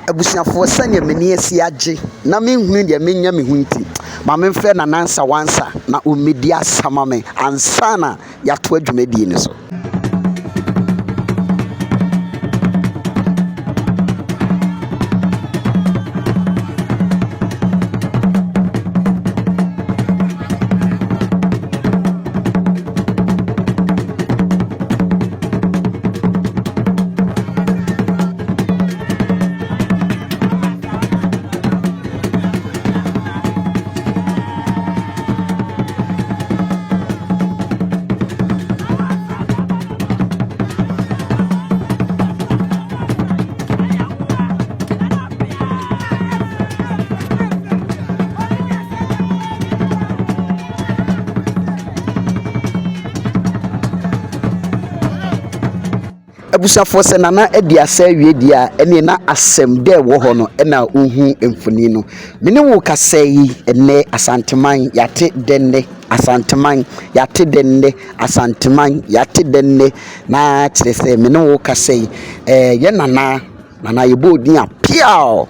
abusuafo sanya meni asi age na menhunu de menya me hunti ma memfɛ na nansa wansa na omedi asama me ansana yato adwumadi ne so. Abusafo se nana edi asa wie dia ene na asem de wo ho no na ohu emfuni no mene wo kasa yi ene asanteman yate denne asanteman yate denne asanteman yate denne na kire se mene wo kasa yi ye nana yebo odin apia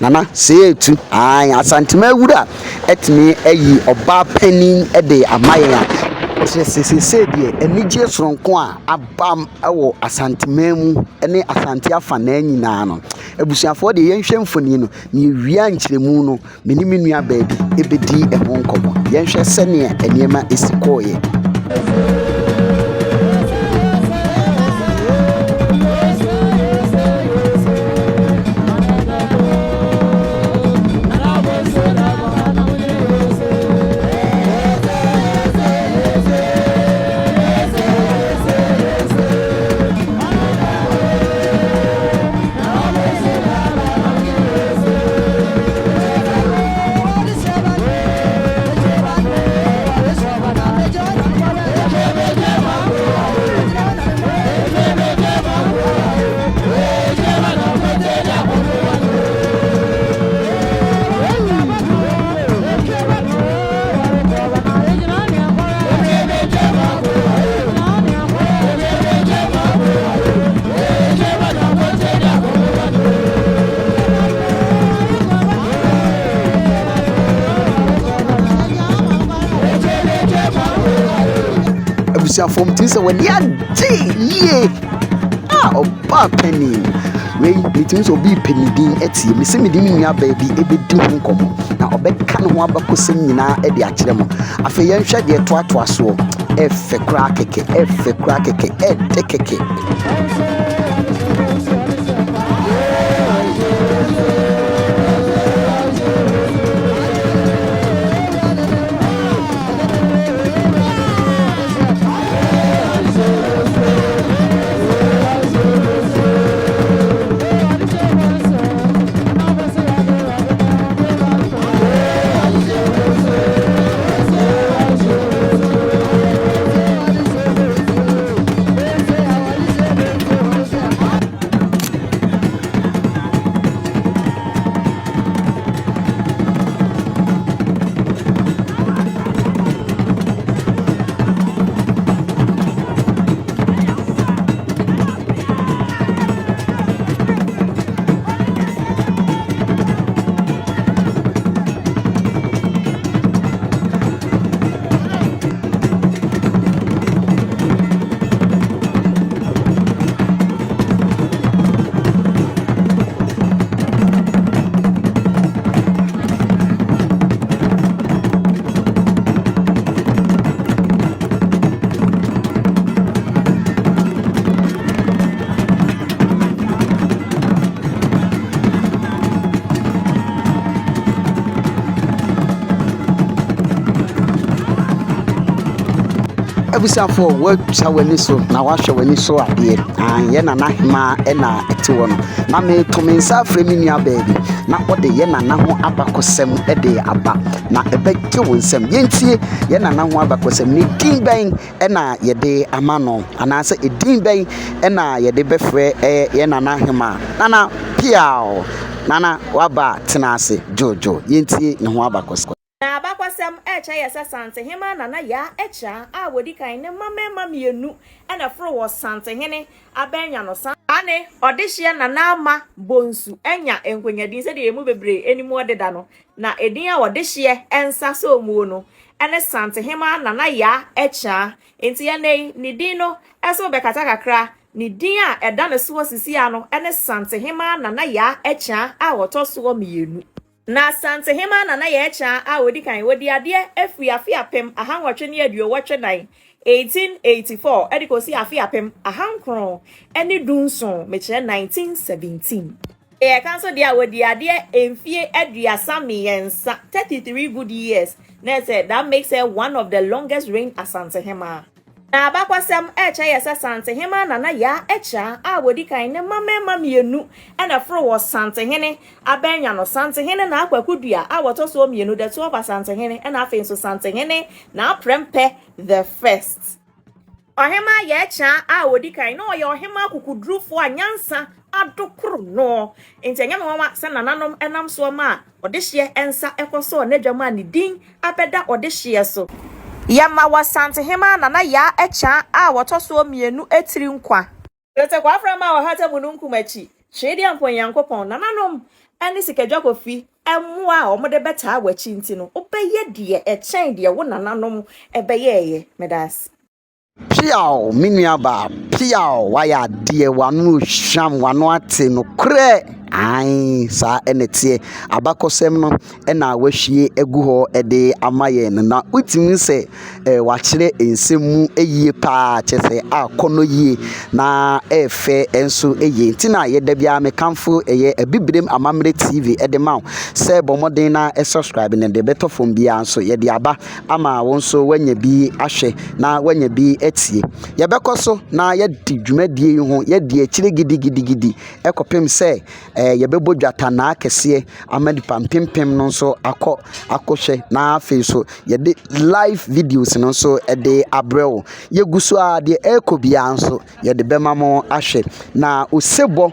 nana se etu asantema wura etimi ayi oba panin de amaye se die enije soronko a abam ewo asantemamu ene asante afa na nyina no abusuafo de yenhwe mfoni no ne wia nkyeremu no menimi nua baabi ebedi eho nkomo yenhwe sene eniema esikoye. From Tisa when ya ye oba penny we meetings will be penny din eti me se me din nua baby ebedi ho nkomo na obeka ne ho abakosem nyina e de akire mo afa ye nhwe de toatoa so efe kra keke e de keke. Abusafo watwa wani so na wahwe wani so ade ye nana hema na ete wo no na me to me nsa afre me nua baabi na ode ye nana ho abakosem de aba na ebegye wo nsem yentie ye nana ho abakosem ni din ben na ye de amano anase edin ben na ye de befre ye nana hema nana piao nana waba tenase jojo yentie ne ho abakosem na abakwasam echa yesa sante hema nana ya echa a wodi kan ne mama mienu na fro wo sante hene abenya no san ne odehye na na ama bonsu enya enkonyadin se de emu bebre enimu odeda no na edin a odehye ensa so mu no ene Santehema Nana Ya echa enti ye ni din no eso bekata kakra ni din a eda ne so sisi ano ene Santehema Nana Ya echa a woto so mienu na Santehema Nana Ya echa a wodi kan wodi ade afia pem ahanwotwe ne aduowotwe nan 1884 edikosi afia pem ahankron eni dunson meche 1917 kanso dia wodi ade emfie aduasa miyensa 33 good years na say that makes her one of the longest reign as Santehema na abakwasem echa yesa Santehema Nana Ya echa a wodi kan ne mamema mienu na fro wo Santehene abenya no Santehene na akwakudua a wotoso mienu de to ba Santehene na afenso Santehene na prempe the first ohema ya echa a wodi kan no ye ohema kukudrufo anyansa adokro no enti anya mama se nananom enam so ma odehye ensa ekoso n'adwama ne din abeda odehye so yama wa Santehema Nana Ya echa a wotoso mienu etiri nkwa yote kwa aframa wa hata mununkumachi chedi ampon yankopon nananom eni sikadwa kofi emwa omode beta awachi ntino obeye de echen de wo nananom ebeye medas Piao minuaba piao waya die wanu sham wanu ate no kre ai sa enetie abakosem no na wahwie egu ho ede amaye na utimi se wachire ensemu eyie pa chese akono yie na efe enso eyie ntina yeda bia mekamfo eye abibrem amamre TV ede maw se bomoden na subscribe ne de beto fom bia nso yede aba ama wonso wanya bi ahwe na wanya bi etie yebekoso na yedi dwumadie ho yedi akire gidi ekopem se yebebo dwata na akese amadi pampempem no so akɔhwɛ na afi so yede live videos no so ede abrɛw yeguso a de ekobia nso yede bema mo ahwɛ na osebo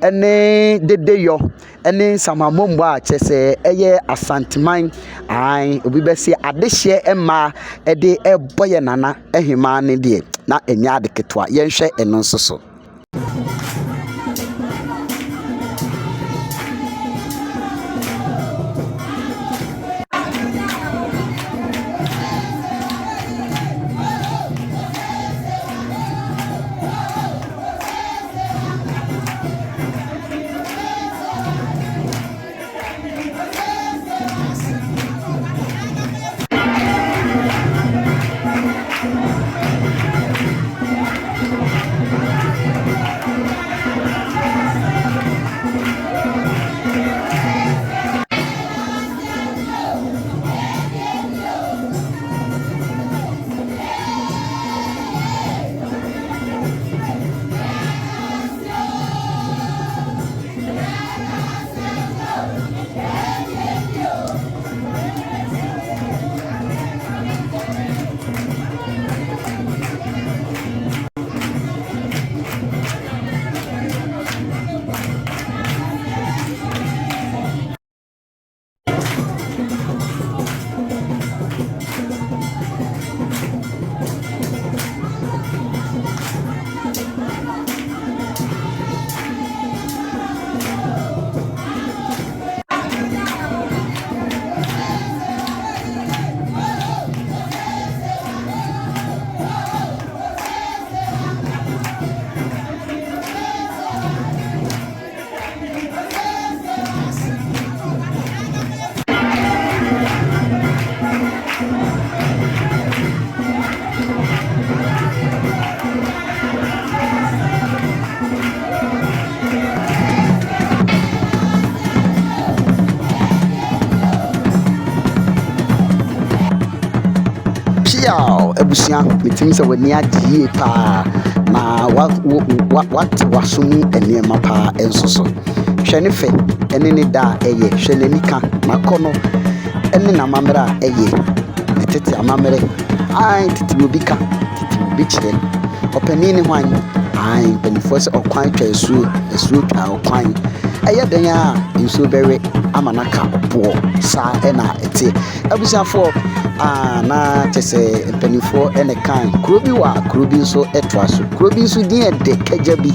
ene dedeyo ene samamombo a kyese eye asanteman ai obi bɛse adehye ema ede eboye nana ehima ne de na enya adeketwa yenhwɛ eno nso so ebusia metim se wani adie pa na what wasum enema pa ensoso hwene fe ene ne da eye hwene nika makono ene na mamra eye tete amamre ai tete obika tete obichire opanini hwan ai benefo se okwan twa esu twa okwan eye den a nso bewe amanaka opo sa ena ete ebusia fo na kyese mpanifo ene kan kuro bi wa kuro bi nso etwa so kuro bi nso din de kagya bi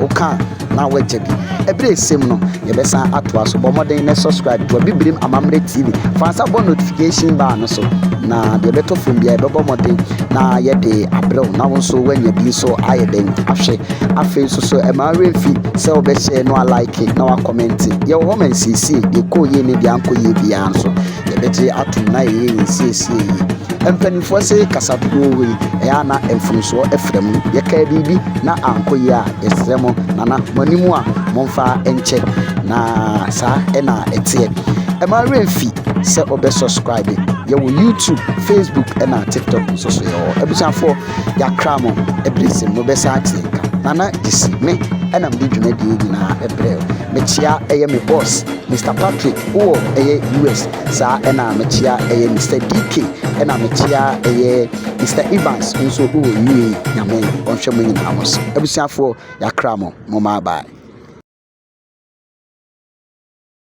oka na wagya bi ebre sem no ye besa atwa so bomoden na subscribe to Biblim Amamre TV fansa bo notification bar no so na de beto from bia be bomoden na ye de abrew na wonso wanya bi so aye den ahwe afi so e ma refi se obe share no like na wa comment ye wo man sisi ye ko ye ne bia anko ye bia nso ye beti atum na ye sisi mpanifo se kasaturo we ya na emfunso efrem ye ka bibi na anko ye a esremo na manimu a momfa enche na sa na etie e ma refi se obe subscribe ye wo YouTube, Facebook na TikTok so ye ebusanfo ya kramo ebrese mo be sa tie nana disi me na mdi dwumadi na ebrel mechia eye me boss Mr. Patrick wo eye US sa na mechia eye Mr. DK na mechia eye Mr. Evans nso wo UAE nyame onhwe mo nyina amos ebusanfo ya kramo mo ma bye.